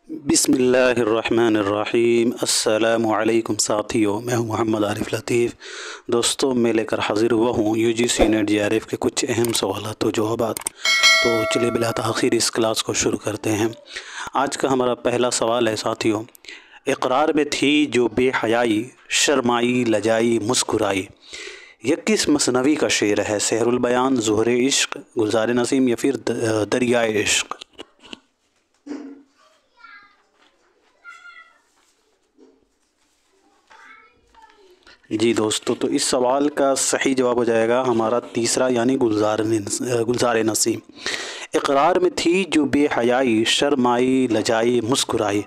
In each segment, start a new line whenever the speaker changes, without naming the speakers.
बिस्मिल्लाहिर्रहमानिर्रहीम। अस्सलामु अलैकुम साथियों, मैं हूं मोहम्मद आरिफ लतीफ़। दोस्तों, मैं लेकर हाज़िर हुआ हूं यूजीसी नेट जेआरएफ के कुछ अहम सवालात व जवाबात। तो चलिए बिला ताख़ीर इस क्लास को शुरू करते हैं। आज का हमारा पहला सवाल है साथियों, इक़रार में थी जो बेहयाई, शर्माई, लजाई, मुस्कुराई, यह किस मसनवी का शेर है? सहरुल बयान, ज़ोहरे इश्क, गुलज़ार नसीम या फिर दरियाए इश्क? जी दोस्तों, तो इस सवाल का सही जवाब हो जाएगा हमारा तीसरा, यानी गुलज़ार नसीम। इक़रार में थी जो बेहयाई, शर्माई, लजाई, मुस्कुराई,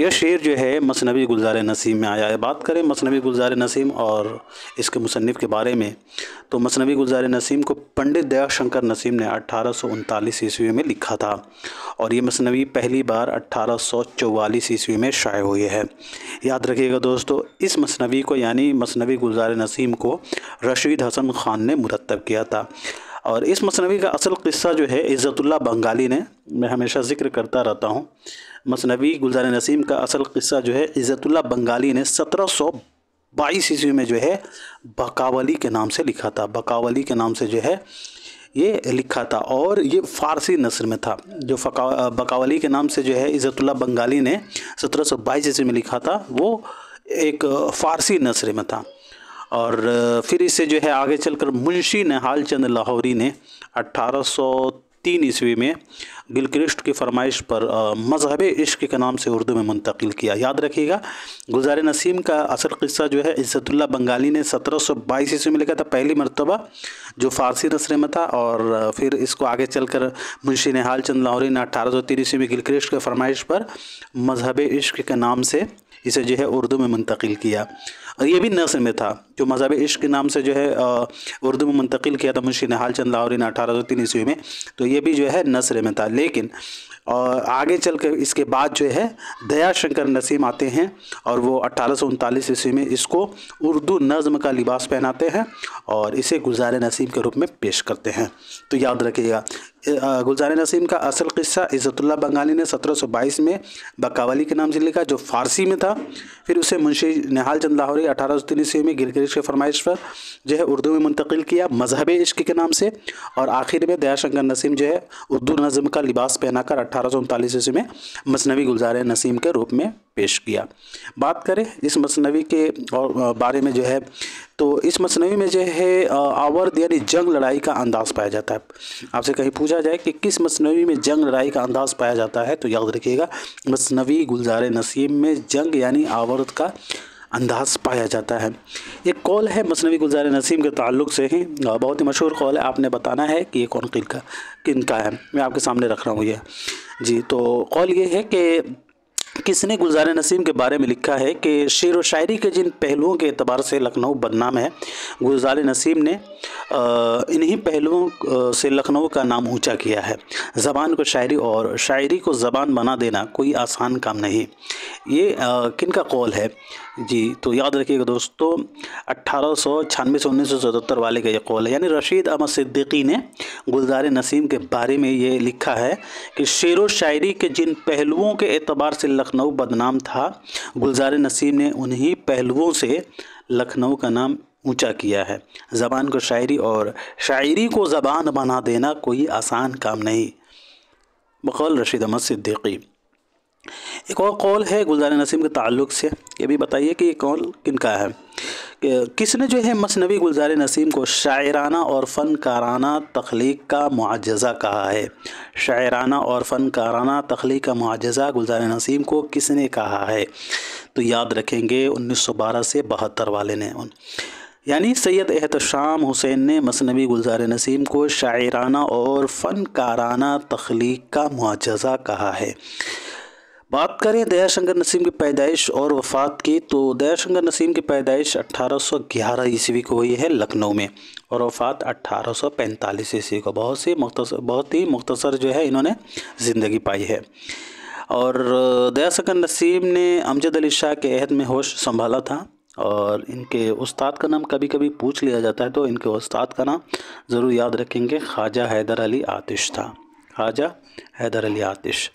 यह शेर जो है मसनवी गुलज़ार नसीम में आया है। बात करें मसनवी गुलज़ार नसीम और इसके मुसन्निफ़ के बारे में, तो मसनवी गुलज़ार नसीम को पंडित दयाशंकर नसीम ने 1839 ईस्वी में लिखा था और ये मसनवी पहली बार 1844 ईस्वी में शाये हुई है। याद रखिएगा दोस्तों, इस मसनवी को यानी मसनवी गुलज़ार नसीम को रशीद हसन ख़ान ने मुरतब किया था। और इस मसनवी का असल क़िस्सा जो है इज़्ज़तुल्लाह बंगाली ने, मैं हमेशा ज़िक्र करता रहता हूँ, मसनवी गुलज़ार नसीम का असल क़िस्सा जो है इज़्ज़तुल्लाह बंगाली ने 1722 ईस्वी में जो है बकावली के नाम से लिखा था। बकावली के नाम से जो है ये लिखा था और ये फ़ारसी नस्र में था। जो बकावली के नाम से जो है इज़्ज़तुल्लाह बंगाली ने 1722 ईस्वी में लिखा था, वो एक फ़ारसी नस्र में था। और फिर इससे जो है आगे चलकर मुंशी निहाल चंद लाहौरी ने 1803 ईस्वी में गिलक्रिस्ट की फरमाइश पर मज़हब इश्क के नाम से उर्दू में मुंतकिल किया। याद रखिएगा, गुलज़ार नसीम का असल क़िस्सा जो है इज़्ज़तुल्लाह बंगाली ने 1722 ईस्वी में लिखा था, पहली मरतबा, जो फ़ारसी नस्र में था। और फिर इसको आगे चलकर मुंशी निहाल चंद लाहौरी ने 1803 ईस्वी में गिलक्रिस्ट की फरमाइश पर मज़हब इश्क के नाम से इसे जो है उर्दू में मुंतकिल किया। और ये भी नस्र में था, जो मज़हब इश्क के नाम से जो है उर्दू में मुंतकिल किया था मुंशी निहाल चंद लाहौरी ने 1803 ईस्वी में, तो ये भी जो है नस्र में था। लेकिन आगे चल कर इसके बाद जो है दयाशंकर नसीम आते हैं और वो 1839 ईस्वी में इसको उर्दू नज़्म का लिबास पहनाते हैं और इसे गुलज़ार नसीम के रूप में पेश करते हैं। तो याद रखिएगा, गुलज़ार नसीम का असल क़िस्सा इज़्ज़तुल्लाह बंगाली ने 1722 में बकावली के नाम से लिखा, जो फ़ारसी में था। फिर उसे मुंशी निहाल चंद लाहौरी 1803 ईस्वी में गिलक्रिस्ट की फरमाइश पर जो है उर्दू में मुंतकिल किया मज़हब इश्क के नाम से। और आखिर में दयाशंकर नसीम जो है उर्दू नज़्म का लिबास पहनाकर 1839 ईस्वी में मसनवी गुलज़ार नसीम के रूप में पेश किया। बात करें इस मसनवी के और बारे में जो है, तो इस मसनवी में जो है आवर्द यानी जंग लड़ाई का अंदाज़ पाया जाता है। आपसे कहीं पूछा जाए कि किस मसनवी में जंग लड़ाई का अंदाज़ पाया जाता है, तो याद रखिएगा मसनवी गुलज़ार नसीम में जंग यानी आवर्द का अंदाज़ पाया जाता है। एक कौल है मसनवी गुलज़ार नसीम के ताल्लुक़ से ही, बहुत ही मशहूर कौल है, आपने बताना है कि ये कौन किन का है। मैं आपके सामने रख रहा हूँ ये जी। तो कौल ये है कि किसने गुलज़ार नसीम के बारे में लिखा है कि शेर व शायरी के जिन पहलुओं के एतबार से लखनऊ बदनाम है, गुलज़ार नसीम ने इन्हीं पहलुओं से लखनऊ का नाम ऊंचा किया है। ज़बान को शायरी और शायरी को ज़बान बना देना कोई आसान काम नहीं। ये किन का कौल है जी? तो याद रखिएगा दोस्तों, 1896 से 1977 वाले का ये कौल है, यानी रशीद अहमद सिद्दीकी ने गुलज़ार नसीम के बारे में ये लिखा है कि शेर व शायरी के जिन पहलुओं के एतबार से लखनऊ बदनाम था, गुलज़ार नसीम ने उन्हीं पहलुओं से लखनऊ का नाम ऊंचा किया है। ज़बान को शायरी और शायरी को ज़बान बना देना कोई आसान काम नहीं, बक़ौल रशीद अहमद सिद्दीकी। एक और कौल है गुलज़ार नसीम के ताल्लुक़ से, ये भी बताइए कि ये कौल किन का है। किसने जो है मसनवी गुलज़ार नसीम को शायराना और फ़नकाराना तख्लीक़ का मुआजज़ा कहा है? शायराना और फ़नकाराना तख्लीक़ का मुआजज़ा गुलज़ार नसीम को किसने कहा है? तो याद रखेंगे 1912 से 72 वाले ने, यानी सैयद एहतशाम हुसैन ने मसनवी गुलज़ार नसीम को शायराना और फ़नकाराना तख्लीक़ का मुआजज़ा कहा है। बात करें दयाशंकर नसीम की पैदाइश और वफ़ात की, तो दयाशंकर नसीम की पैदाइश 1811 ईस्वी को हुई है लखनऊ में और वफ़ात 1845 ईस्वी को। बहुत ही मुख्तसर जो है इन्होंने ज़िंदगी पाई है। और दयाशंकर नसीम ने अमजद अली शाह के अहद में होश संभाला था और इनके उस्ताद का नाम कभी कभी पूछ लिया जाता है, तो इनके उस्ताद का नाम ज़रूर याद रखेंगे, ख्वाजा हैदर अली आतिश था। ख्वाजा हैदर अली आतिश।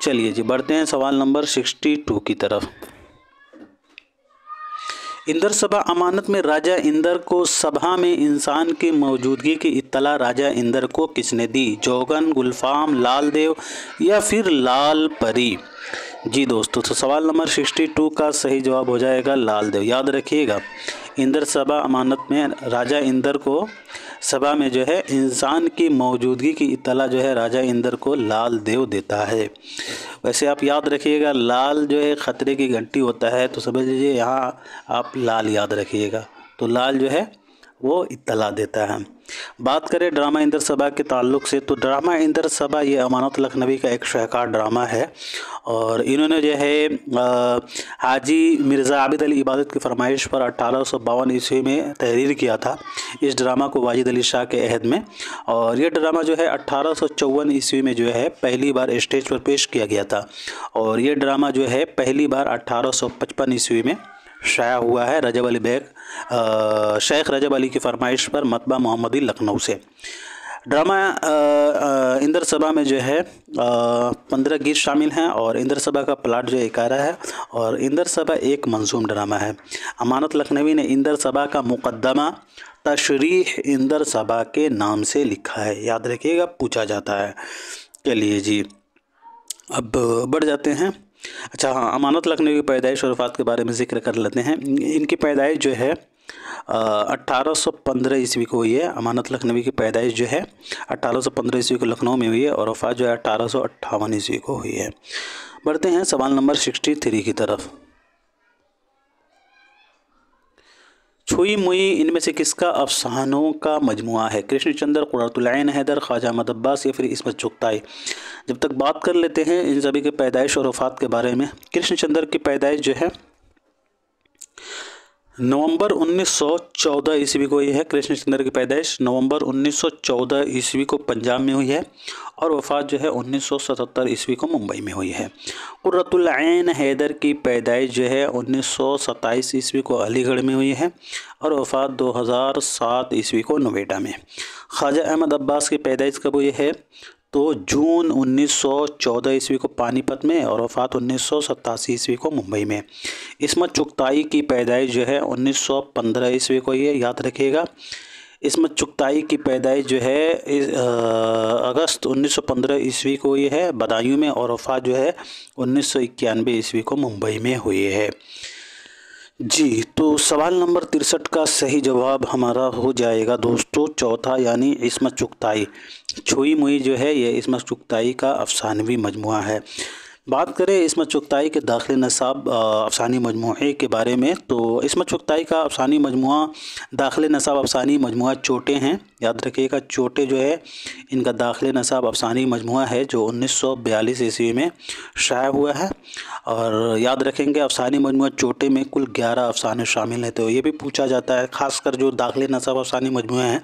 चलिए जी बढ़ते हैं सवाल नंबर 62 की तरफ। इंदर सभा अमानत में राजा इंदर को सभा में इंसान की मौजूदगी की इत्तला राजा इंदर को किसने दी? जोगन, गुलफाम, लाल देव या फिर लाल परी? जी दोस्तों, तो सवाल नंबर 62 का सही जवाब हो जाएगा लाल देव। याद रखिएगा, इंदर सभा अमानत में राजा इंदर को सभा में जो है इंसान की मौजूदगी की इत्तला जो है राजा इंदर को लाल देव देता है। वैसे आप याद रखिएगा, लाल जो है खतरे की घंटी होता है, तो समझ लीजिए यहाँ आप लाल याद रखिएगा। तो लाल जो है वो इत्तला देता है। बात करें ड्रामा इंदर सभा के ताल्लुक़ से, तो ड्रामा इंदर सभा ये अमानत लखनवी का एक शाहकार ड्रामा है और इन्होंने जो है हाजी मिर्ज़ा आबिद अली इबादत की फरमाइश पर 1852 ईस्वी में तहरीर किया था इस ड्रामा को वाजिद अली शाह के अहद में। और ये ड्रामा जो है 1854 ईस्वी में जो है पहली बार स्टेज पर पेश किया गया था और ये ड्रामा जो है पहली बार 1855 ईस्वी में शाया हुआ है रजब अली बेग शेख रजब अली की फरमाइश पर मतबा मोहम्मदी लखनऊ से। ड्रामा इंदर सभा में जो है 15 गीत शामिल हैं और इंदर सभा का प्लाट जो है इकारा है और इंदर सभा एक मंजूम ड्रामा है। अमानत लखनवी ने इंदर सभा का मुकद्दमा तशरीह इंदर सभा के नाम से लिखा है। याद रखिएगा, पूछा जाता है। चलिए जी अब बढ़ जाते हैं। अच्छा हाँ, अमानत लखनवी की पैदाइश और वफ़ात के बारे में ज़िक्र कर लेते हैं। इनकी पैदाइश जो है 1815 ईस्वी को हुई है। अमानत लखनवी की पैदाइश जो है 1815 ईस्वी को लखनऊ में हुई है और वफ़ात जो है 1858 ईस्वी को हुई है। बढ़ते हैं सवाल नंबर 63 की तरफ। छुई मुई इनमें से किसका अफसानों का मजमुआ है? कृष्णचंद्र, कुर्रतुल ऐन हैदर, ख्वाजा अहमद अब्बास या फिर इस्मत चुगताई? जब तक बात कर लेते हैं इन सभी के पैदाइश और वफ़ात के बारे में। कृष्णचंद्र की पैदाइश जो है नवंबर 1914 ईस्वी को हुई है। कृष्णचंद्र की पैदाइश नवंबर 1914 ईस्वी को पंजाब में हुई है और वफ़ात जो है 1977 ईस्वी को मुंबई में हुई है। कुर्रतुल ऐन हैदर की पैदाइश जो है 1927 ईस्वी को अलीगढ़ में हुई है और वफ़ात 2007 ईस्वी को नोएडा में। ख्वाजा अहमद अब्बास की पैदाइश कब हुई है? तो जून 1914 ईस्वी को पानीपत में और वफ़ात 1987 ईस्वी को मुंबई में। इस्मत चुगताई की पैदाइश जो है 1915 ईस्वी को ये याद रखिएगा। इस्मत चुगताई की पैदाइश जो है अगस्त 1915 ईस्वी को हुई है बदायूं में और वफ़ात जो है 1991 ईस्वी को मुंबई में हुई है। जी तो सवाल नंबर 63 का सही जवाब हमारा हो जाएगा दोस्तों चौथा, यानी इस्मत चुगताई। छुई मुई जो है ये इस्मत चुगताई का अफसानवी मजमुआ है। बात करें इस्मत चुगताई के दाखिल नसाब अफसानी मजमूए के बारे में, तो इस्मत चुगताई का अफसानी मजमुआ दाखिल नसाब अफसानी मजमुआ चोटे हैं। याद रखिएगा, चोटे जो है इनका दाखिल नसाब अफसानी मजमुआ है जो 1942 ईस्वी में शाया हुआ है। और याद रखेंगे अफसानी मजमुआ चोटे में कुल 11 अफसाने शामिल हैं। तो ये भी पूछा जाता है ख़ासकर जो दाखिल नसाब अफसानी मजमुए हैं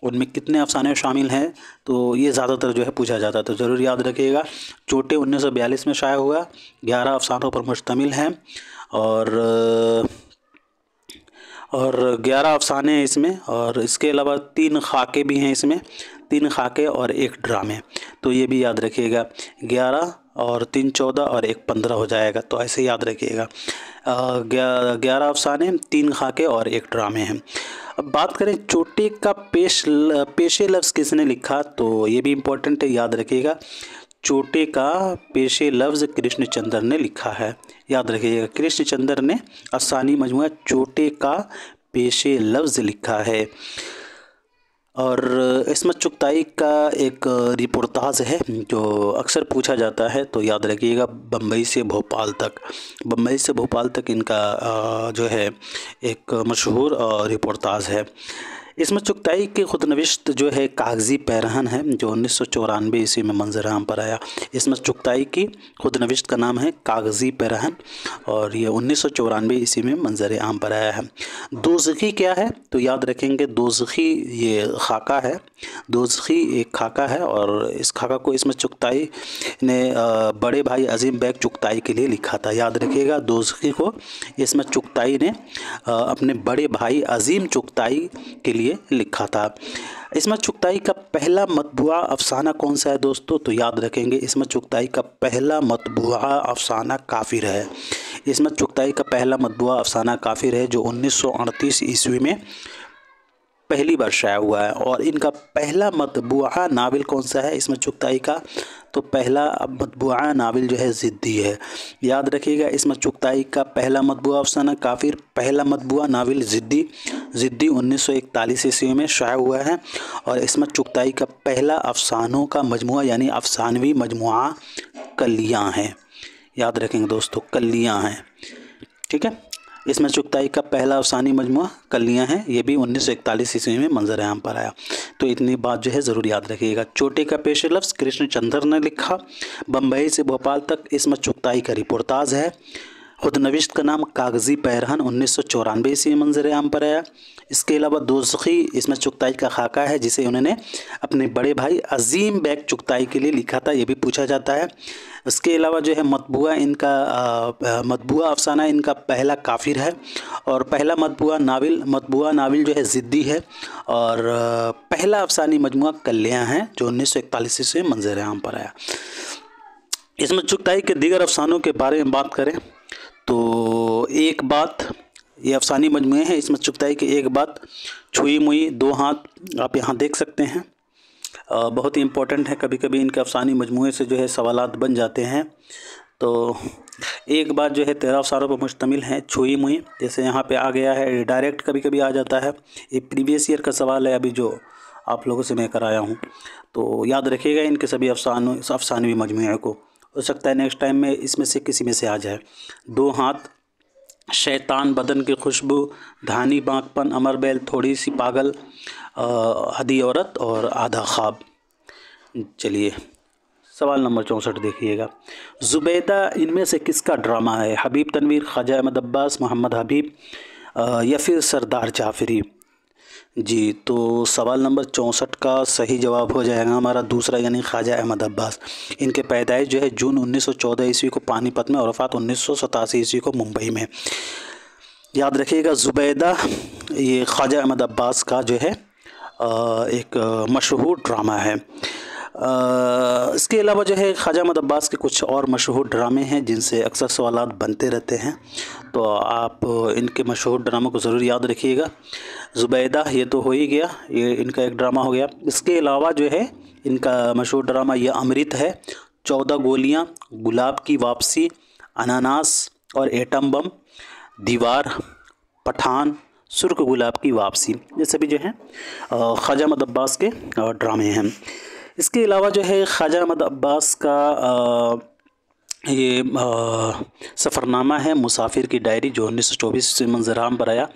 उनमें कितने अफसाने शामिल हैं, तो ये ज़्यादातर जो है पूछा जाता है। तो ज़रूर याद रखिएगा, चोटे 1942 में शाया हुआ, 11 अफसानों पर मुश्तमिल हैं और 11 अफसाने हैं इसमें। और इसके अलावा 3 खाके भी हैं इसमें, 3 खाके और 1 ड्रामे। तो ये भी याद रखिएगा, 11 और 3 14 और 1 15 हो जाएगा। तो ऐसे याद रखिएगा, 11 अफसाने, 3 खाके और 1 ड्रामे हैं। अब बात करें चोटे का पेशे लफ्ज़ किसने लिखा, तो ये भी इम्पोर्टेंट है, याद रखिएगा। चोटे का पेशे लफ्ज़ कृष्णचंद्र ने लिखा है। याद रखिएगा, कृष्णचंद्र ने अफसानी मजमुआ चोटे का पेशे लफ्ज़ लिखा है। और इस्मत चुगताई का एक रिपोर्टाज है जो अक्सर पूछा जाता है, तो याद रखिएगा बम्बई से भोपाल तक इनका जो है एक मशहूर रिपोर्टाज है। इस्मत चुगताई की खुदनविश्त जो है कागज़ी पैरहन है जो 1994 ईस्वी में मंजर आम पर आया। इस्मत चुगताई की खुदनविश्त का नाम है कागज़ी पैरहन और ये 1994 ईस्वी में मंजर आम पर आया है। दोज़खी क्या है, तो याद रखेंगे दोज़खी ये खाका है, दोज़खी एक खाका है और इस खाका को इस्मत चुगताई ने बड़े भाई अजीम बेग चुगताई के लिए लिखा था। याद रखिएगा, दोज़खी को इस्मत चुगताई ने अपने बड़े भाई अजीम चुगताई के लिए लिए लिखा था। इसमत चुगताई का पहला मतबूआ अफसाना कौन सा है दोस्तों? तो याद रखेंगे, इसमत चुगताई का पहला मतबूआ अफसाना काफिर है। इसमत चुगताई का पहला मतबूआ अफसाना काफिर है जो 1938 ईस्वी में पहली बार शाया हुआ है। और इनका पहला मतबूआ नावल कौन सा है इसमत चुगताई का? तो पहला मतबूआ नावल जो है ज़िद्दी है। याद रखिएगा, इसमत चुगताई का पहला मतबूआ अफसाना काफिर, पहला मतबूआ नावल ज़िद्दी 1941 ईस्वी में शाया हुआ है। और इसमत चुगताई का पहला अफसानों का मजमुआ यानी अफसानवी मजमुआ कलियाँ हैं। याद रखेंगे दोस्तों, कलियाँ हैं, ठीक है। इसमें चुगताई का पहला अफसानी मजमुआ कलियाँ हैं, ये भी 1941 ईस्वी में मंजर आम पर आया। तो इतनी बात जो है ज़रूर याद रखिएगा। चोटी का पेश लफ्ज़ कृष्णचंद्र ने लिखा। बम्बई से भोपाल तक इसमत चुगताई का रिपोर्टाज है। खुदनविश्त का नाम कागज़ी पैरहन 1994 ईस्वी में मंजर आम पर आया। इसके अलावा दोज़खी इसमत चुगताई का खाका है जिसे उन्होंने अपने बड़े भाई अजीम बेग चुगताई के लिए लिखा था, ये भी पूछा जाता है। इसके अलावा जो है मतबूआ अफसाना इनका पहला काफिर है। और पहला मतबूआ नावल जो है ज़िद्दी है। और पहला अफसानी मजमुआ कलियाँ हैं जो 1941 से मंजर आम पर आया। इसमत चुगताई के दीगर अफसानों के बारे में बात करें तो एक बात, ये अफसानी मजमुए हैं इसमत चुगताई के। एक बात, छुई मुई, दो हाथ, आप यहाँ देख सकते हैं, बहुत ही इम्पोर्टेंट है। कभी कभी इनके अफसानी मजमुए से जो है सवालात बन जाते हैं। तो एक बात जो है 13 अफसारों पर मुश्तमिल है। छुई मुई जैसे यहाँ पे आ गया है, डायरेक्ट कभी कभी आ जाता है। ये प्रीवियस ईयर का सवाल है अभी जो आप लोगों से मैं कराया हूँ। तो याद रखिएगा इनके सभी अफसानवी मजमुए को, हो सकता है नेक्स्ट टाइम में इसमें से किसी में से आ जाए। दो हाथ, शैतान, बदन की खुशबू, धानी बांकपन, अमर बैल, थोड़ी सी पागल, हदी औरत और आधा ख्वाब। चलिए सवाल नंबर 64 देखिएगा। ज़ुबैदा इनमें से किसका ड्रामा है? हबीब तनवीर, ख्वाजा अहमद अब्बास, मोहम्मद हबीब या फिर सरदार जाफरी? जी, तो सवाल नंबर 64 का सही जवाब हो जाएगा हमारा दूसरा यानी ख्वाजा अहमद अब्बास। इनके पैदाइश जो है जून 1914 ईस्वी को पानीपत में और वफ़ात 1987 ईस्वी को मुंबई में। याद रखिएगा, ज़ुबैदा ये ख्वाजा अहमद अब्बास का जो है एक मशहूर ड्रामा है। इसके अलावा जो है ख्वाजा अहमद अब्बास के कुछ और मशहूर ड्रामे हैं जिनसे अक्सर सवालात बनते रहते हैं, तो आप इनके मशहूर ड्रामों को ज़रूर याद रखिएगा। ज़ुबैदा ये तो हो ही गया, ये इनका एक ड्रामा हो गया। इसके अलावा जो है इनका मशहूर ड्रामा ये अमृत है, 14 गोलियाँ, गुलाब की वापसी, अनानास और एटम बम, दीवार, पठान, सुर्ख गुलाब की वापसी, ये सभी जो हैं ख्वाजा अहमद अब्बास के ड्रामे हैं। इसके अलावा जो है ख्वाजा अहमद अब्बास का ये सफ़रनामा है, मुसाफिर की डायरी, जो 1924 से मंजराम पर आया।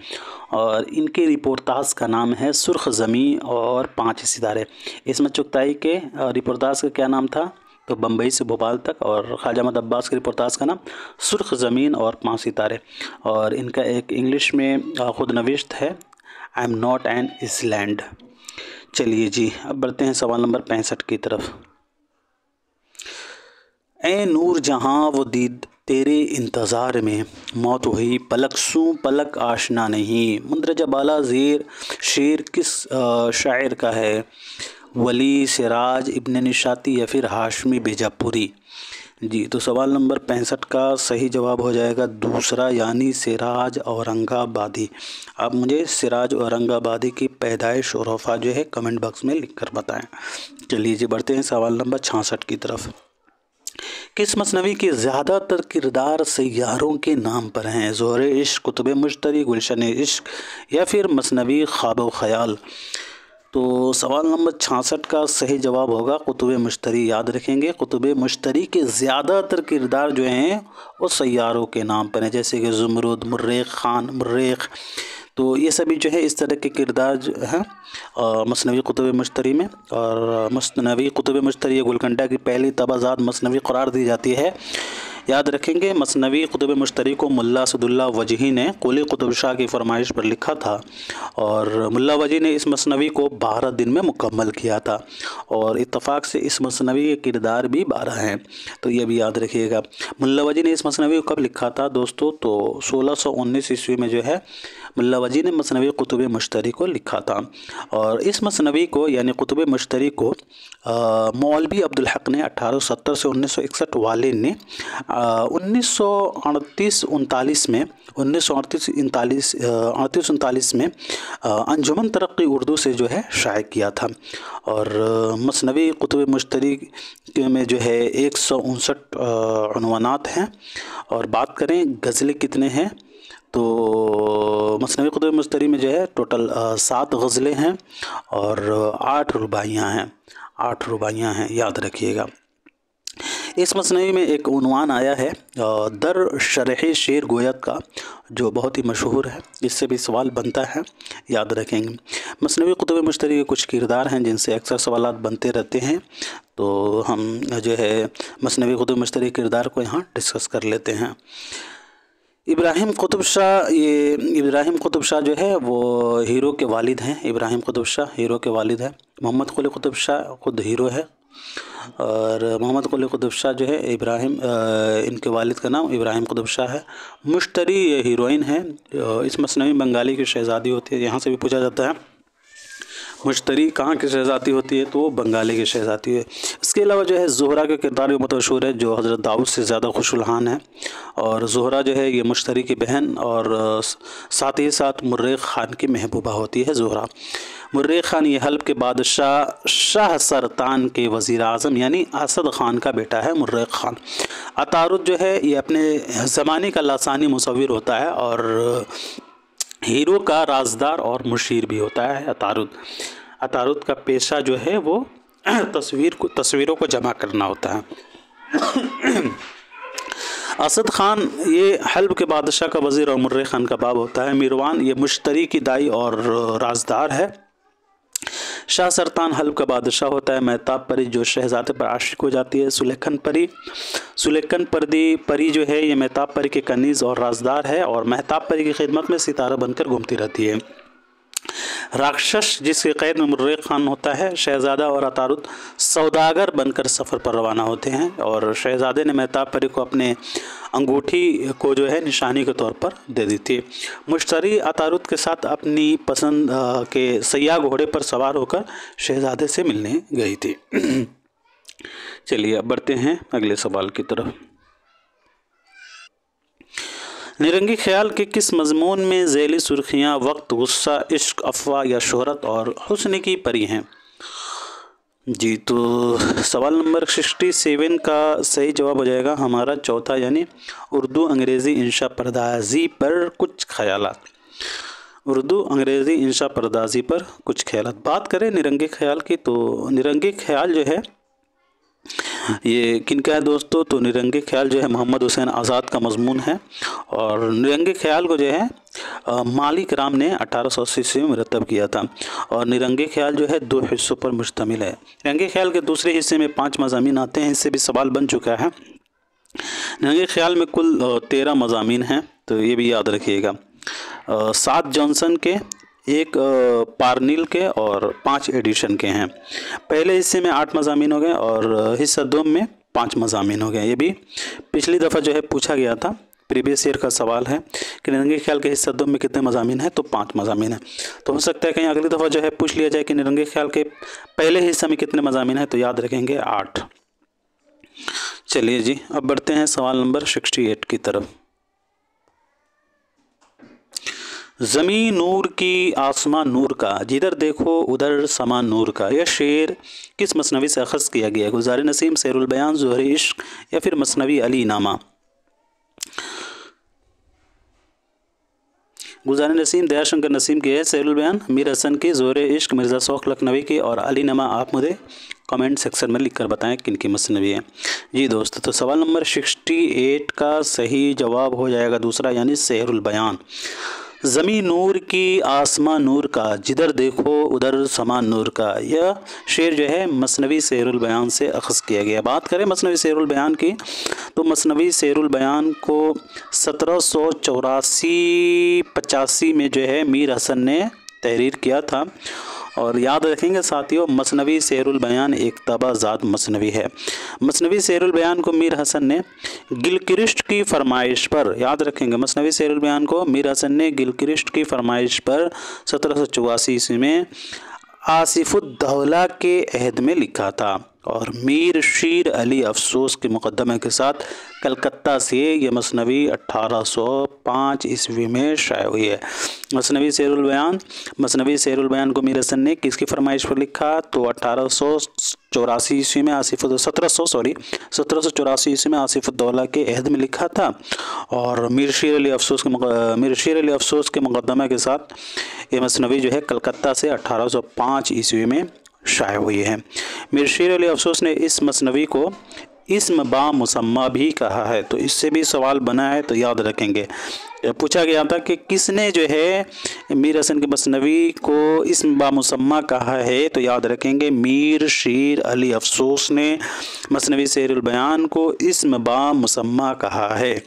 और इनके रिपोर्टाज का नाम है सुर्ख ज़मीं और 5 सितारे। इसमत चुगताई के रिपोर्टाज का क्या नाम था? तो बम्बई से भोपाल तक। और ख्वाजा अहमद अब्बास के रिपोर्टाज का नाम सुर्ख ज़मीन और 5 सितारे। और इनका एक इंग्लिश में खुदनविश्त है, I am not an island. चलिए जी, अब बढ़ते हैं सवाल नंबर 65 की तरफ। ए नूर जहाँ वो दीद तेरे इंतज़ार में, मौत हुई पलक सूं पलक आशना नहीं। मुंदरजा बाला ज़ेर शेर किस शायर का है? वली, सिराज, इब्न निशाती या फिर हाशमी बीजापुरी? जी, तो सवाल नंबर 65 का सही जवाब हो जाएगा दूसरा यानी सिराज औरंगाबादी। आप मुझे सिराज औरंगाबादी की पैदाइश और वफ़ात जो है कमेंट बॉक्स में लिखकर बताएं। चलिए जी, बढ़ते हैं सवाल नंबर 66 की तरफ। किस मसनवी के ज़्यादातर किरदार सैयारों के नाम पर हैं? ज़ोहरे इश्क, कुतुब मुश्तरी, गुलशन इश्क या फिर मसनवी ख्वाब ख्याल? तो सवाल नंबर 66 का सही जवाब होगा कुतुब मुश्तरी। याद रखेंगे, कुतुब मुश्तरी के ज़्यादातर किरदार जो हैं वो सैयारों के नाम पर हैं, जैसे कि ज़ुमरुद, मुर्रेख खान, मुर्रेख। तो ये सभी जो है इस तरह के किरदार जो हैं मसनवी कुतुब मुश्तरी में। और मसनवी कुतुब मुश्तरी गुलकंडा की पहली तबाज़ात मसनवी करार दी जाती है। याद रखेंगे मसनवी कुतुब मुश्तरी को मुल्ला असदुल्लाह वजही ने कुली कुतुब शाह की फरमाइश पर लिखा था और मुल्ला वजही ने इस मसनवी को 12 दिन में मुकम्मल किया था और इत्तफाक से इस मसनवी के किरदार भी 12 हैं, तो ये भी याद रखिएगा। मुल्ला वजही ने इस मसनवी को कब लिखा था दोस्तों? तो 1619 ईस्वी में जो है मुल्ला वजही ने मसनवी कुतुब मुश्तरी को लिखा था और इस मसनवी को यानी कुतुब मुश्तरी को मौलवी अब्दुल हक ने 1870 से 1961 वाले ने 1938-39 में अंजुमन तरक्की उर्दू से जो है शाये किया था और मसनवी कुतुब मुश्तरी में जो है 159 उन्वानात हैं। और बात करें गज़लें कितने हैं तो मसनवी कुतुब मुश्तरी में जो है टोटल 7 गज़लें हैं और 8 रुबाइयाँ हैं, 8 रुबाइयाँ हैं, याद रखिएगा। इस मसनवी में एक उन्वान आया है दर शरह शेर गोयत का, जो बहुत ही मशहूर है, इससे भी सवाल बनता है, याद रखेंगे। मसनवी कुतुब मुश्तरी के कुछ किरदार हैं जिनसे अक्सर सवालात बनते रहते हैं, तो हम जो है मसनवी कुतुब मुश्तरी के किरदार को यहाँ डिस्कस कर लेते हैं। इब्राहिम कुतुब शाह, ये इब्राहिम कुतुब शाह जो है वो हीरो के वालिद हैं। इब्राहिम कुतुब शाह हीरो के वालिद हैं। मोहम्मद कुली कुतुब शाह खुद हीरो है और मोहम्मद कुली कुतुब शाह जो है इब्राहिम, इनके वालिद का नाम इब्राहिम कुतुब शाह है। मुश्तरी ये हीरोइन है। इस मसनवी बंगाली की शहज़ादी होती है, यहाँ से भी पूछा जाता है मुश्तरी कहाँ की शहज़ादी होती है, तो वो बंगाली की शहज़ादी है। इसके अलावा जो है ज़ोहरा के किरदार भी बहुत मशहूर है, जो हज़रत दाऊद से ज़्यादा खुशुलहान है और ज़ोहरा जो है ये मुश्तरी की बहन और साथ ही साथ मुर्रेख ख़ान की महबूबा होती है ज़ोहरा। मुर्रेख ख़ान ये हल्ब के बादशाह शाह सरतान के वज़ीर आज़म यानी असद ख़ान का बेटा है मुर्रेख ख़ान। अतारुद जो है ये अपने ज़माने का लासानी मुसव्विर होता है और हीरो का राजदार और मुशीर भी होता है। अतारुद का पेशा जो है वो तस्वीरों को जमा करना होता है। असद ख़ान ये हल्ब के बादशाह का वज़ीर और मुर्रे ख़ान का बाप होता है। मीरवान ये मुश्तरी की दाई और राजदार है। शाह सरतान हल्ब का बादशाह होता है। महताब परी जो शहज़ादे पर आशिक हो जाती है। सुलेखन परी जो है ये महताब परी के कनीज़ और राजदार है और महताब परी की खिदमत में सितारा बनकर घूमती रहती है। राक्षस जिसके कैद में मुर्रे ख़ान होता है। शहज़ादा और अतारुद सौदागर बनकर सफ़र पर रवाना होते हैं और शहज़ादे ने महताब परी को अपने अंगूठी को जो है निशानी के तौर पर दे दी थी। मुश्तरी अतारुद के साथ अपनी पसंद के सयाह घोड़े पर सवार होकर शहज़ादे से मिलने गई थी। चलिए अब बढ़ते हैं अगले सवाल की तरफ। निरंगी ख्याल के किस मज़मून में ज़ैली सुर्खियाँ वक्त, गुस्सा, इश्क, अफवाह या शोहरत और हुस्न की परी हैं? जी तो सवाल नंबर 67 का सही जवाब हो जाएगा हमारा चौथा, यानी उर्दू अंग्रेज़ी इंशा परदाजी पर कुछ ख़यालात। उर्दू अंग्रेज़ी इंशा परदाजी पर कुछ ख्यालात। बात करें निरंगी ख्याल की तो निरंगी ख्याल जो है ये किनका है दोस्तों? तो निरंगी ख्याल जो है मोहम्मद हुसैन आज़ाद का मज़मून है और निरंगी ख्याल को जो है मालिक राम ने 1880 में मरतब किया था और निरंगी ख्याल जो है 2 हिस्सों पर मुश्तमिल है। निरंगी ख्याल के दूसरे हिस्से में 5 मज़ामीन आते हैं, इससे भी सवाल बन चुका है। निरंगी ख्याल में कुल 13 मज़ामीन हैं, तो ये भी याद रखिएगा। 7 जॉनसन के, 1 पार्निल के और 5 एडिशन के हैं। पहले हिस्से में 8 मज़ामीन हो गए और हिस्सा 2 में 5 मज़ामीन हो गए। ये भी पिछली दफ़ा जो है पूछा गया था, प्रीवियस ईयर का सवाल है कि निरंगी ख्याल के हिस्सा 2 में कितने मज़ामीन हैं, तो 5 मज़ामीन हैं। तो हो सकता है कहीं अगली दफ़ा जो है पूछ लिया जाए कि निरंगी ख्याल के पहले हिस्से में कितने मज़ामीन हैं, तो याद रखेंगे 8। चलिए जी अब बढ़ते हैं सवाल नंबर 68 की तरफ। ज़मीं नूर की आसमां नूर का, जिधर देखो उधर समा नूर का, यह शेर किस मसनवी से अख़ज़ किया गया है? गुलज़ार नसीम, सैरुल बयान, ज़ोहरे इश्क या फिर मसनवी अली नामा? गुलज़ार नसीम दयाशंकर नसीम की है, सैरुल बयान मीर हसन की, ज़ोहरे इश्क मिर्ज़ा शौक़ लखनवी की और अली नामा आप मुझे कमेंट सेक्शन में लिखकर बताएं किन की मसनवी है। जी दोस्तों तो सवाल नंबर 68 का सही जवाब हो जाएगा दूसरा, यानी सैरुल बयान। ज़मीं नूर की आसमां नूर का, जिधर देखो उधर समान नूर का। यह शेर जो है मसनवी सेरुल बयान से अख़ज़ किया गया। बात करें मसनवी सेरुल बयान की, तो मसनवी सेरुल बयान को 1784-85 में जो है मीर हसन ने तहरीर किया था। और याद रखेंगे साथियों, मसनवी सेरुल बयान एक तबाज़ात मसनवी है। मसनवी सेरुल बयान को मीर हसन ने गिलक्रिस्ट की फरमाइश पर, याद रखेंगे मसनवी सेरुल बयान को मीर हसन ने गिलक्रिस्ट की फरमाइश पर 1784 ईस्वी में आसिफुद्दौला के अहद में लिखा था। और मीर शीर अली अफसोस के मुकदमे के साथ कलकत्ता से ये मसनवी 1805 ईस्वी में शाया हुई है। मसनवी सेरुल बयान को मीर हसन ने किसकी फरमाइश पर लिखा? तो 1784 ईस्वी में 1784 ईस्वी में आसिफुद्दौला के अहद में लिखा था। और मीर शीर अली अफसोस के मुकदमे के साथ ये मसनवी जो है कलकत्ता से 1805 ईस्वी में शाया हुई है। मीर शीर अली अफसोस ने इस मसनवी को इस्म बा मुसम्मा भी कहा है। तो इससे भी सवाल बना है, तो याद रखेंगे। पूछा गया था कि किसने जो है मीर हसन के मसनवी को इस्म बा मुसम्मा कहा है, तो याद रखेंगे मीर शीर अली अफसोस ने मसनवी सेरुल बयान को इस्म बा मुसम्मा कहा है।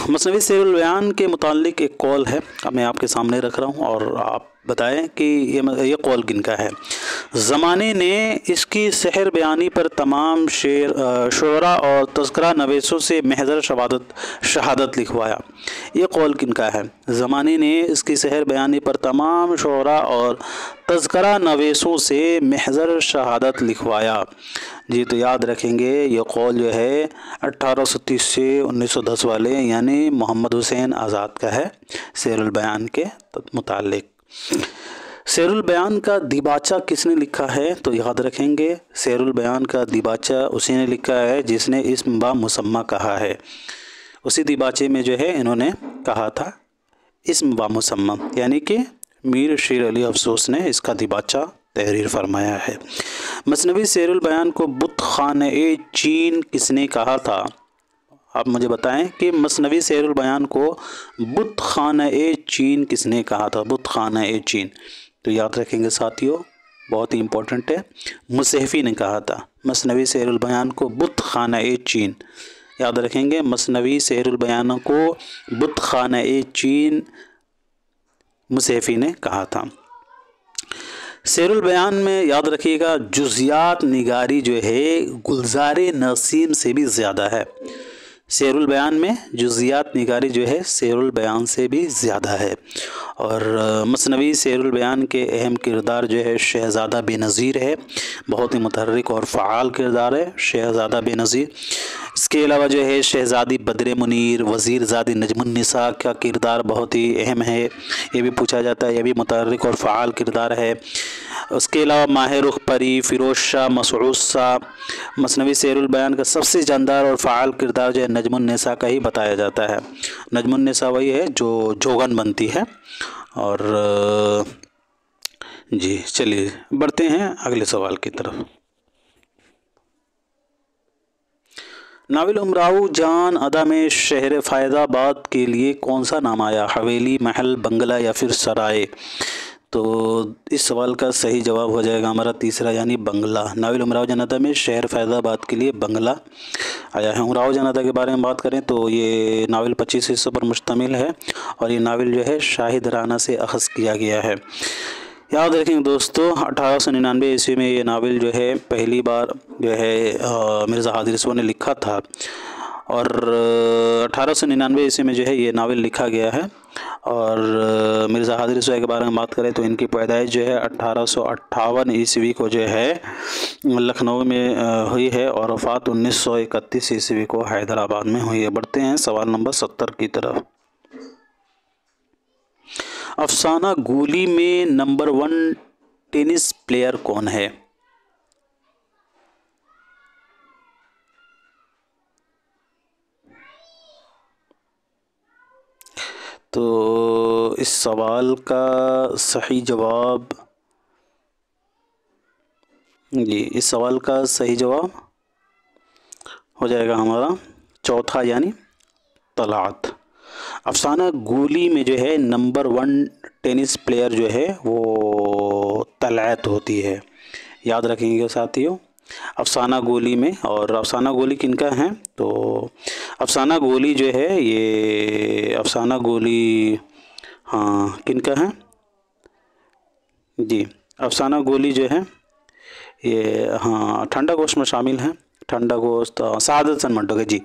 मसनवी सेरुल बयान के मुतालिक एक कौल है, मैं आपके सामने रख रहा हूँ और आप बताएं कि ये कौल किनका है। ज़माने ने इसकी सहर बयानी पर तमाम शुरा और तज़किरा नवेसों से महज़र शहादत लिखवाया। ये कौल किनका है? ज़माने ने इसकी सहर बयानी पर तमाम शुरा और तज़किरा नवेसों से महज़र शहादत लिखवाया। जी, तो याद रखेंगे ये कौल जो है 1830 से 1910 वाले यानी मोहम्मद हुसैन आज़ाद का है सेरुल बयान के मुतालिक। सेरुल बयान का दिबाचा किसने लिखा है? तो याद रखेंगे सेरुल बयान का दिबाचा उसी ने लिखा है जिसने इस्म बा मुसम्मा कहा है। उसी दिबाचे में जो है इन्होंने कहा था इस्म बा मुसम्मा, यानी कि मीर शीर अली अफसोस ने इसका दिबाचा तहरीर फरमाया है। मसनवी सेरुल बयान को बुत खाने चीन किसने कहा था? आप मुझे बताएं कि मसनवी सेरुल बयान को बुत खाने चीन किसने कहा था? बुत खाने चीन, तो याद रखेंगे साथियों, बहुत ही इम्पोर्टेंट है। मुसहफ़ी ने कहा था मसनवी सेरुल बयान को बुत खाने चीन। याद रखेंगे मसनवी सेरुल बयान को बुत खाने चीन मुसहफ़ी ने कहा था। सेरुल बयान में याद रखिएगा जुज़ियात निगारी जो है गुलज़ारे नसीम से भी ज़्यादा है। सेरुल बयान में जुज़ियात निगारी जो है सेरुल बयान से भी ज़्यादा है। और मसनवी सेरुल बयान के अहम किरदार जो है शहज़ादा बेनज़ीर है, बहुत ही मुतहर्रिक और फ़आल किरदार है शहज़ादा बेनज़ीर। इसके अलावा जो है शहज़ादी बद्र मुनीर, वज़ीरज़ादी नजमुन्निसा का किरदार बहुत ही अहम है, ये भी पूछा जाता है, ये भी मुतहर्रिक और फ़आल किरदार है। उसके अलावा माह रुख परी, फ़िरोज़ शाह, मसऊद शाह। मसनवी सेरुल बयान का सबसे जानदार और फ़आल किरदार जो है नजमुन्निसा का ही बताया जाता है। नजमुन्निसा वही है जो जोगन बनती है। और जी चलिए बढ़ते हैं अगले सवाल की तरफ। नाविल उमराव जान अदा में शहर फ़ैज़ाबाद के लिए कौन सा नाम आया? हवेली, महल, बंगला या फिर सराय? तो इस सवाल का सही जवाब हो जाएगा हमारा तीसरा यानी बंगला। नाविल उमराव जान अदा में शहर फ़ैज़ाबाद के लिए बंगला आया है। उमराव जान अदा के बारे में बात करें तो ये नावल 25 हिस्सों पर मुश्तमिल है और ये नावल जो है शाहिद राना से अख़ज़ किया गया है। याद रखेंगे दोस्तों 1899 ईस्वी में ये नावल जो है पहली बार जो है मिर्ज़ा हाज़िर रसूल ने लिखा था। और 1899 ईस्वी में जो है ये नावल लिखा गया है। और मिर्ज़ा हाज़िर रसूल के बारे में बात करें तो इनकी पैदाइश जो है 1858 ईस्वी को जो है लखनऊ में हुई है और वफ़ात 1931 ईस्वी को हैदराबाद में हुई है। बढ़ते हैं सवाल नंबर 70 की तरफ। अफसाना गोली में नंबर 1 टेनिस प्लेयर कौन है? तो इस सवाल का सही जवाब इस सवाल का सही जवाब हो जाएगा हमारा चौथा यानी तलअत। अफसाना गोली में जो है नंबर 1 टेनिस प्लेयर जो है वो तलअत होती है, याद रखेंगे साथियों। अफसाना गोली में, और अफसाना गोली किनका है, तो अफसाना गोली जो है ये अफसाना गोली हाँ किनका है जी, अफसाना गोली जो है ये हाँ ठंडा गोश्त में शामिल है। ठंडा गोश्त सादत हसन मंटो का जी,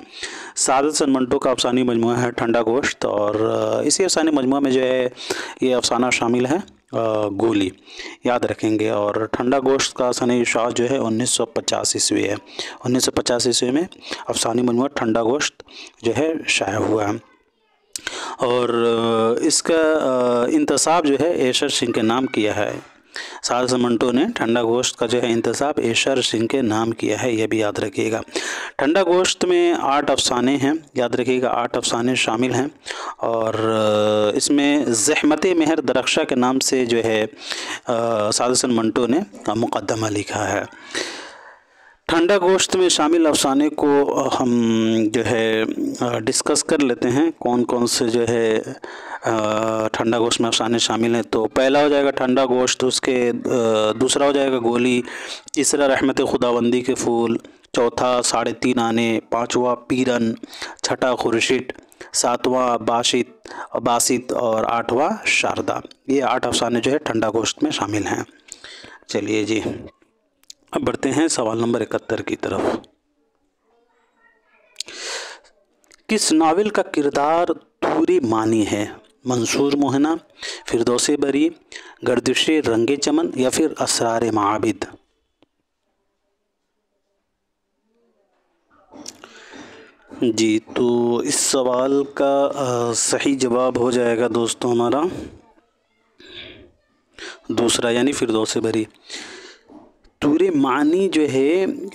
सादत हसन मंटो का अफसानी मजमूआ है ठंडा गोश्त, और इसी अफसानी मजमूआ में जो है ये अफसाना शामिल है गोली, याद रखेंगे। और ठंडा गोश्त का सने इशाअ जो है 1950 ईस्वी है। 1950 ईस्वी में अफसानी मजमूआ ठंडा गोश्त जो है शाया हुआ है। और इसका इंतसाब जो है एशर सिंह के नाम किया है। सादत हसन मंटो ने ठंडा गोश्त का जो है इंतसाब एशर सिंह के नाम किया है, यह भी याद रखिएगा। ठंडा गोश्त में 8 अफसाने हैं, याद रखिएगा 8 अफसाने शामिल हैं। और इसमें ज़हमत मेहर दरख्शा के नाम से जो है सादत हसन मंटो ने मुक़द्दमा लिखा है। ठंडा गोश्त में शामिल अफसाने को हम जो है डिस्कस कर लेते हैं, कौन कौन से जो है ठंडा गोश्त में अफसाने शामिल हैं। तो पहला हो जाएगा ठंडा गोश्त, उसके दूसरा हो जाएगा गोली, तीसरा रहमत खुदाबंदी के फूल, चौथा 3.5 आने, पाँचवा पीरन, छठा खुर्शीद, सातवां बासित और 8वां शारदा। ये 8 अफसाने जो है ठंडा गोश्त में शामिल हैं। चलिए जी, अब बढ़ते हैं सवाल नंबर 71 की तरफ। किस नावल का किरदार तूरे मानी है? मंसूर मोहना, फिरदौस बरी, गर्दिश रंगे चमन या फिर असरार माबिद? जी, तो इस सवाल का सही जवाब हो जाएगा दोस्तों हमारा दूसरा, यानी फिरदौस बरी। तूरे मानी जो है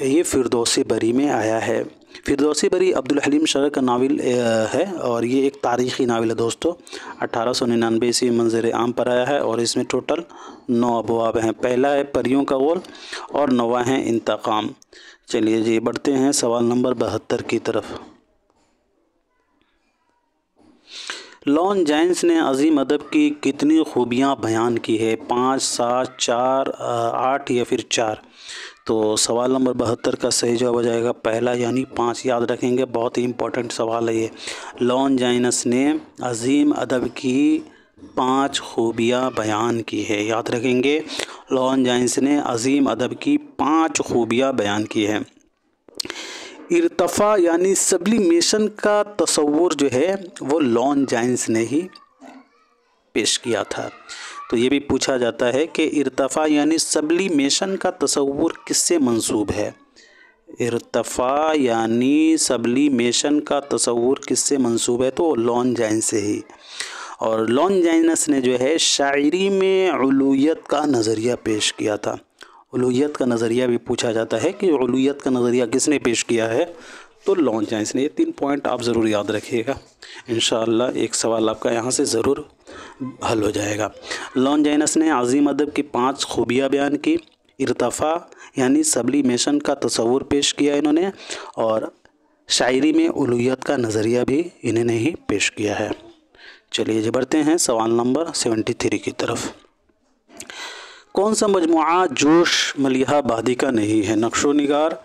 ये फिरदौस बरी में आया है। फिरदौस बरी अब्दुल हलीम शरह का नावल है, और ये एक तारीख़ी नावल है दोस्तों। 1899 ईस्वी मंजर आम पर आया है, और इसमें टोटल 9 अबवाब हैं। पहला है परियों का गोल, और 9वां है इंतकाम। चलिए जी, बढ़ते हैं सवाल नंबर 72 की तरफ। लॉन जाइन्स ने अजीम अदब की कितनी खूबियाँ बयान की है? 5, 7, 4, 8 या फिर 4? तो सवाल नंबर 72 का सही जवाब हो जाएगा पहला, यानी 5, याद रखेंगे। बहुत ही इम्पोर्टेंट सवाल है ये। लॉन जाइन्स ने अजीम अदब की 5 खूबियाँ बयान की है, याद रखेंगे। लॉन जाइन्स ने अजीम अदब की 5 खूबियाँ बयान की है। इर्तफ़ा यानी सब्लिमेशन का तसव्वुर जो है वो लॉन जाइन्स ने ही पेश किया था। तो ये भी पूछा जाता है कि इर्तफ़ा यानी सब्लिमेशन का तसव्वुर किससे मंसूब है? इर्तफ़ा यानी सब्लिमेशन का तसव्वुर किससे मंसूब है? तो लॉन जाइन्स से ही। और लॉन जाइन्स ने जो है शायरी में उलूयत का नज़रिया पेश किया था। उलूयत का नज़रिया भी पूछा जाता है कि उलूयत का नज़रिया किसने पेश किया है? तो लॉन जाइन्स ने। ये 3 पॉइंट आप ज़रूर याद रखिएगा, इंशाअल्लाह एक सवाल आपका यहाँ से ज़रूर हल हो जाएगा। लॉन जाइन्स ने अजीम अदब की 5 खूबियाँ बयान की। इर्तफ़ा यानी सब्लिमेशन का तसव्वुर पेश किया इन्होंने, और शायरी में उलूयत का नज़रिया भी इन्होंने ही पेश किया है। चलिए जी, बढ़ते हैं सवाल नंबर 73 की तरफ। कौन सा मजमुआ जोश मलिहा बादी का नहीं है? नक्शो निगार,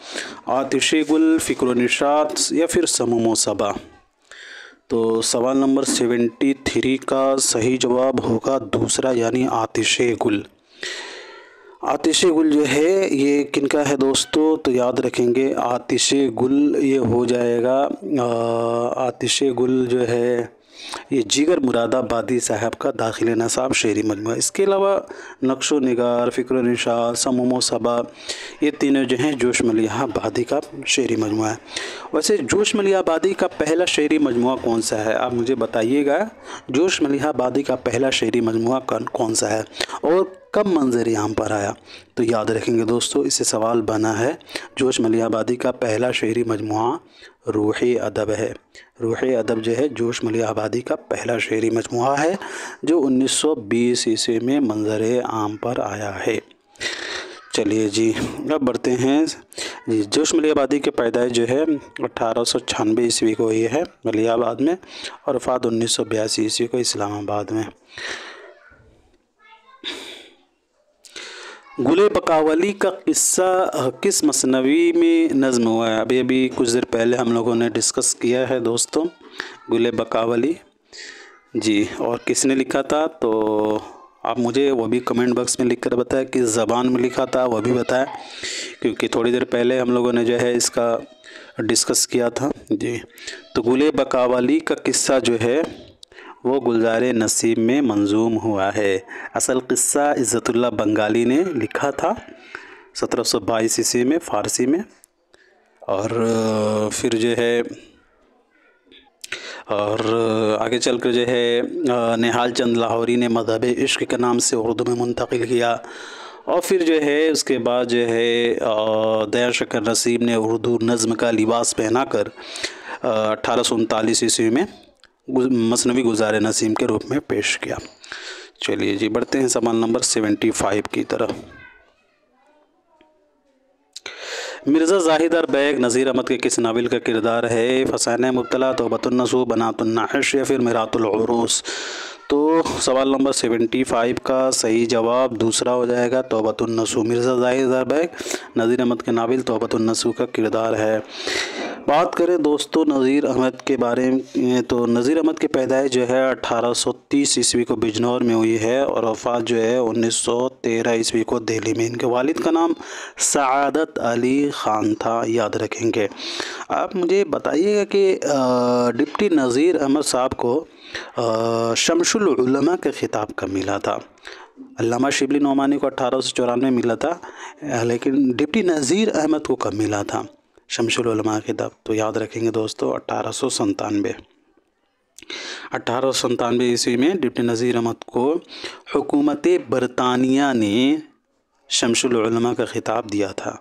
आतिश गुल, फ़िक्र निशात या फिर समूम सबा? तो सवाल नंबर 73 का सही जवाब होगा दूसरा, यानी आतिश गुल। आतिश गुल जो है ये किनका है दोस्तों? तो याद रखेंगे आतिश गुल ये हो जाएगा आतिश गुल जो है ये जिगर मुरादाबादी साहब का दाखिल नसाब शेरी मजमुआ। इसके अलावा नक्शो निगार, फ़िक्र निशात, समूम सबा ये तीनों जो हैं जोश मलिहा आबादी का शेरी मजमुआ है। वैसे जोश मलिहा आबादी का पहला शेरी मजमुआ कौन सा है? आप मुझे बताइएगा, जोश मलिहा आबादी का पहला शेरी मजमुआ कौन सा है और कब मंजर आम पर आया? तो याद रखेंगे दोस्तों, इससे सवाल बना है। जोश मलिहा आबादी का पहला शेरी मजमुआ रूहे अदब है। रूहे अदब जो है जोश मलिहा आबादी का पहला शेरी मजमुआ है, जो 1920 ईस्वी में मंजर आम पर आया है। چلیے جی اب بڑھتے ہیں جی۔ جوش ملیح آبادی کے پیدائش جو ہے 1896 عیسوی کو ہوئی ہے ملیح آباد میں، اور وفات 1982 عیسوی کو اسلام آباد میں۔ گل بقاولی کا قصہ کس مثنوی میں نظم ہوا ہے؟ ابھی کچھ دیر پہلے ہم لوگوں نے ڈسکس کیا ہے دوستوں گل بقاولی جی، اور کس نے لکھا تھا، تو آپ مجھے وہ بھی کمنٹ باکس میں لکھ کر بتائیں کس زبان میں لکھا تھا، وہ بھی بتائیں، کیونکہ تھوڑی دیر پہلے ہم لوگوں نے جو ہے اس کا ڈسکس کیا تھا جی۔ تو گل بقاولی کا قصہ جو ہے وہ گلزار نسیم میں منظوم ہوا ہے۔ اصل قصہ عزت اللہ بنگالی نے لکھا تھا 1722 عیسوی میں فارسی میں، اور پھر جو ہے اور آگے چل کر جو ہے نہال چند لاہوری نے مذہب عشق کے نام سے اردو میں منتقل کیا، اور پھر جو ہے اس کے بعد جو ہے دیا شکر نسیم نے اردو نظم کا لباس پہنا کر 1839 عیسوی میں مثنوی گلزار نسیم کے روپ میں پیش کیا۔ چلیے جی بڑھتے ہیں سوال نمبر 75 کی طرف۔ مرزا زاہدار بیگ نذیر احمد کے کس ناول کا کردار ہے؟ فسانہ مبتلا، توبۃ النصوح، بنات النحش یا پھر میرات العروس؟ تو سوال نمبر 75 کا صحیح جواب دوسرا ہو جائے گا، توبۃ النصوح۔ مرزا زاہدار بیگ نذیر احمد کے ناول توبۃ النصوح کا کردار ہے۔ بات کریں دوستو نذیر احمد کے بارے میں، تو نذیر احمد کی پیدائش جو ہے 1830 عیسوی کو بجنور میں ہوئی ہے، اور وفات جو ہے 1913 عیسوی کو دہلی میں۔ ان کے والد کا نام سعادت علی خان تھا، یاد رکھیں گے۔ آپ مجھے بتائیے گا کہ ڈپٹی نذیر احمد صاحب کو شمس العلماء کا خطاب کب ملا تھا؟ علامہ شبلی نعمانی کو 1894 میں ملا تھا، لیکن ڈپٹی نذیر احمد کو کب ملا تھا شمس العلماء کا خطاب؟ تو یاد رکھیں گے دوستو 1897 عیسوی میں ڈپٹی نذیر احمد کو حکومت برطانیہ نے شمس العلماء کا خطاب دیا تھا۔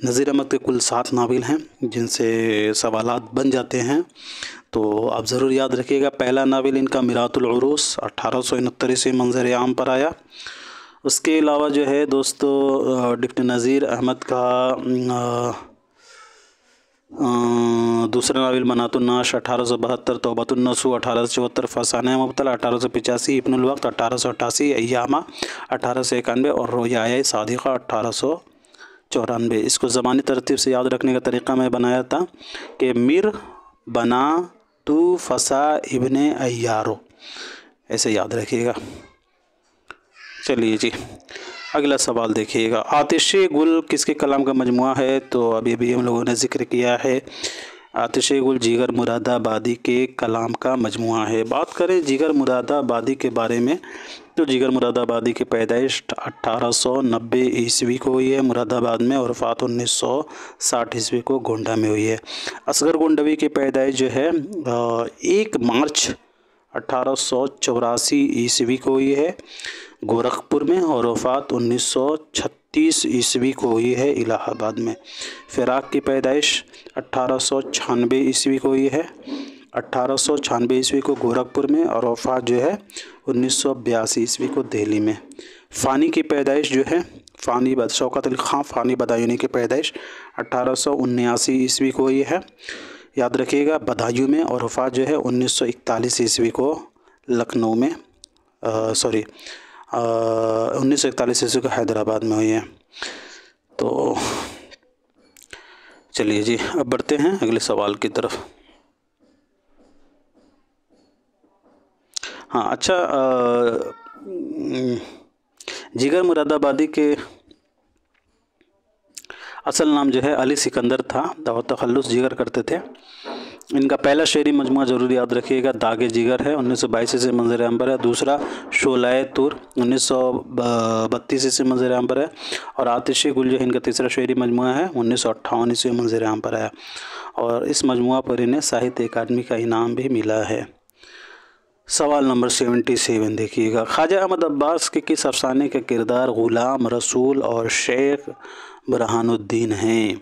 نذیر احمد کے کل 7 ناول ہیں جن سے سوالات بن جاتے ہیں، تو آپ ضرور یاد رکھیے گا۔ پہلا ناول ان کا میرات العروس 1869 عیسوی منظر عام پر آیا۔ اس کے علاوہ جو ہے دوستو ڈپٹی نذیر احمد کا دوسرا ناول بنات النحش 1872، توبۃ النصوح 1874، فسانہ مبتلا 1885، ابن الوقت 1888، ایامہ 1891 اور رویائے صادقہ 1894۔ اس کو زبانی ترتیب سے یاد رکھنے کا طریقہ میں بنایا تھا کہ میر بنا تو فسا ابن ایارو، ایسے یاد رکھیے گا۔ چلیے جی اگلا سوال دیکھیے گا، آتش گل کس کے کلام کا مجموعہ ہے؟ تو ابھی ہم لوگوں نے ذکر کیا ہے، آتش گل جگر مراد آبادی کے کلام کا مجموعہ ہے۔ بات کریں جگر مراد آبادی کے بارے میں، تو جگر مراد آبادی کی پیدائش 1890 عیسوی کو ہوئی ہے مراد آباد میں، اور وفات 1960 عیسوی کو گونڈہ میں ہوئی ہے۔ اصغر گونڈوی کی پیدائش جو ہے 1 مارچ 1884 عیسوی کو ہوئی ہے گورکھپور میں، اور وفات 1936 عیسوی کو ہوئی ہے الہ آباد میں۔ فراق کی پیدائش 1896 عیسوی کو ہوئی ہے 1896 عیسوی کو گورکھپور میں، اور وفات جو ہے 1982 عیسوی کو دہلی میں۔ فانی کی پیدائش جو ہے شوکت علی خان فانی بدایونی کی پیدائش 1879 عیسوی کو ہوئی ہے، یاد رکھیے گا بدایوں میں، اور وفات جو ہے 1941 عیسوی کو لکھنؤ میں 1941 عیسوی کو حیدرآباد میں ہوئی ہے۔ تو چلیے جی اب بڑھتے ہیں اگلے سوال کی طرف۔ ہاں اچھا، جگر مراد آبادی کے اصل نام جو ہے علی سکندر تھا، اور تخلص جگر کرتے تھے۔ ان کا پہلا شعری مجموعہ ضرور یاد رکھیے گا، داغ جگر ہے 1922 سے منظر عام پر ہے۔ دوسرا شعلہ طور 1932 سے منظر عام پر ہے، اور آتش گل جو ہے ان کا تیسرا شعری مجموعہ ہے 1958 سے منظر عام پر آیا، اور اس مجموعہ پر انہیں ساہتیہ اکیڈمی کا انعام بھی ملا ہے۔ سوال نمبر 77 دیکھیے گا، خواجہ احمد عباس کے کس افسانے کا کردار غلام رسول اور شیخ برہان الدین ہیں؟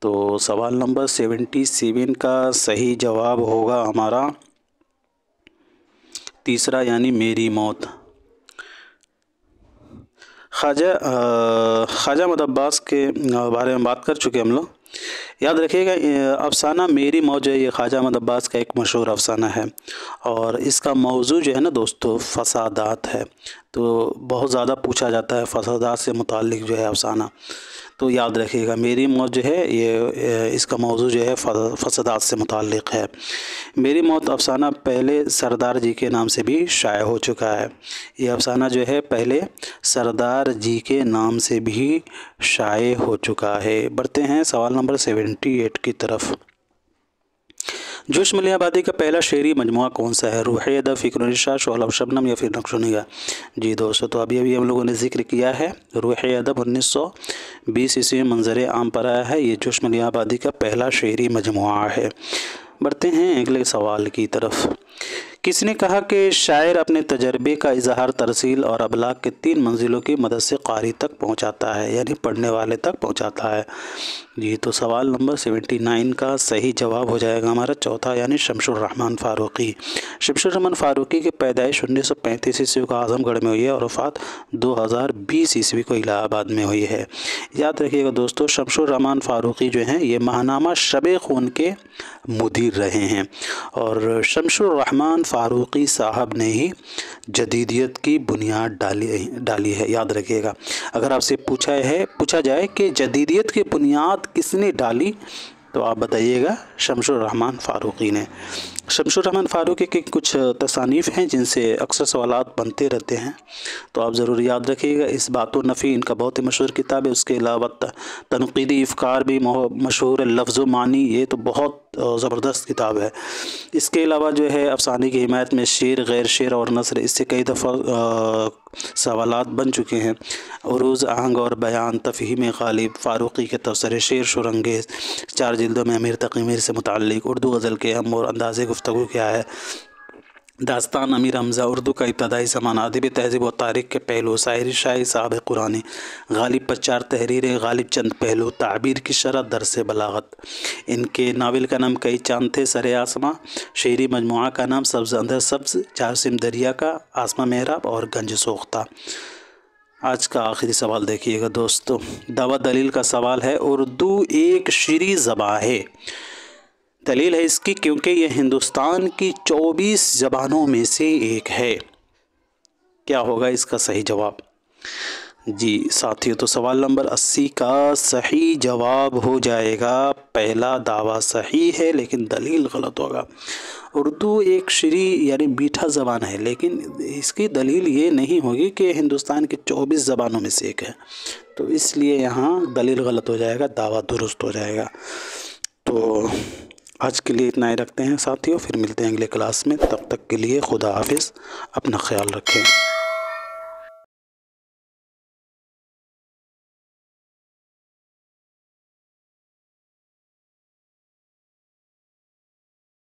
تو سوال نمبر 77 کا صحیح جواب ہوگا ہمارا تیسرا، یعنی میری موت۔ ख्वाजा महमूद अब्बास के बारे में बात कर चुके हम लोग। याद रखिएगा अफ़साना मेरी मौत जो है ये ख्वाजा महमूद अब्बास का एक मशहूर अफ़साना है और इसका मौजू जो है ना दोस्तों फ़सादात है। तो बहुत ज़्यादा पूछा जाता है फ़सादात से मुताल्लिक़ जो है अफ़साना, तो याद रखिएगा मेरी मौत जो है ये इसका मौजू जो है फ़सादात से मुताल्लिक़ है। मेरी मौत अफ़साना पहले सरदार जी के नाम से भी शाया हो चुका है। ये अफ़साना जो है पहले सरदार जी के नाम से भी शाया हो चुका है। बढ़ते हैं सवाल नंबर 78 की तरफ। जोश मिलिया आबादी का पहला शेरी मजमुआ कौन सा है? रूह अदब, फ़िक्र-ओ-निशा, शोला शबनम या फिर नक्श-ओ-निगाह? जी दोस्तों, तो अभी हम लोगों ने ज़िक्र किया है रूह अदब 1920 ईस्वी में मंजर आम पर आया है। ये जोश मिलिया आबादी का पहला शेरी मजमुआ है। बढ़ते हैं अगले सवाल की तरफ। किसने कहा कि शायर अपने तजर्बे का इजहार तरसील और अबलाग के 3 मंजिलों की मदद से कारी तक पहुंचाता है, यानी पढ़ने वाले तक पहुंचाता है? जी तो सवाल नंबर 79 का सही जवाब हो जाएगा हमारा चौथा, यानी शमशुर रहमान फ़ारूक़ी। शमशुर रहमान फ़ारूक़ी की पैदाइश 1935 ईस्वी को आज़मगढ़ में हुई है और वफ़ात 2020 ईस्वी को इलाहाबाद में हुई है। याद रखिएगा दोस्तों, शमशुर रहमान फ़ारूक़ी जो हैं ये माहनामा शब खून के मुदीर रहे हैं और शमशुर रहमान फ़ारूक़ी साहब ने ही जदीदियत की बुनियाद डाली है। याद रखिएगा, अगर आपसे पूछा जाए कि जदीदियत की बुनियाद किसने डाली तो आप बताइएगा शमशुर रहमान फ़ारूक़ी ने। शमशुर रहमान फ़ारूक़ी की कुछ तसानीफ़ हैं जिनसे अक्सर सवालात बनते रहते हैं, तो आप ज़रूर याद रखिएगा। इस बातो नफ़ी इनका बहुत ही मशहूर किताब है। उसके अलावा तनक़ीदी इफ़कार भी मशहूर है। लफ्ज़ मानी ये तो बहुत ज़बरदस्त किताब है। इसके अलावा जो है अफ़साने की हिमायत में शेर, गैर शेर और नसर, इससे कई दफ़ा सवालात बन चुके हैं। उरूज़, आहंग और बयान, तफ़हीम ग़ालिब, फ़ारूक़ी के तबसरे, शेर शुरंगेज़, 4 जिल्दों में अमीर तक़ी मीर से मुताल्लिक़, उर्दू गज़ल के हम और अंदाज़े गुफ्तगू क्या है, दास्तान अमीर हमज़ा, उर्दू का इब्तदाई ज़माना, अदबी तहज़ीब व तारीख़ के पहलू, शायरी शाही साहब कुरानी, गालिब पर 4 तहरीरें, गालिब चंद पहलू, ताबीर की शरह, दरस बलागत। इनके नावल का नाम कई चांद थे सरे आसमां, शेरी मजमुआ का नाम सब्ज़ अंदर सब्ज़, 4 सिम दरिया का, आसमां मेहराब और गंज सोख्ता। आज का आखिरी सवाल देखिएगा दोस्तों, दावा दलील का सवाल है। उर्दू एक शीरी ज़बान है। दलील है इसकी क्योंकि यह हिंदुस्तान की 24 ज़बानों में से एक है। क्या होगा इसका सही जवाब? जी साथियों, तो सवाल नंबर 80 का सही जवाब हो जाएगा पहला दावा सही है लेकिन दलील गलत होगा। उर्दू एक शीरी यानी मीठा ज़बान है, लेकिन इसकी दलील ये नहीं होगी कि हिंदुस्तान की 24 ज़बानों में से एक है, तो इसलिए यहाँ दलील गलत हो जाएगा, दावा दुरुस्त हो जाएगा। तो आज के लिए इतना ही रखते हैं साथियों, फिर मिलते हैं अगले क्लास में। तब तक के लिए खुदा हाफिज़, अपना ख्याल रखें।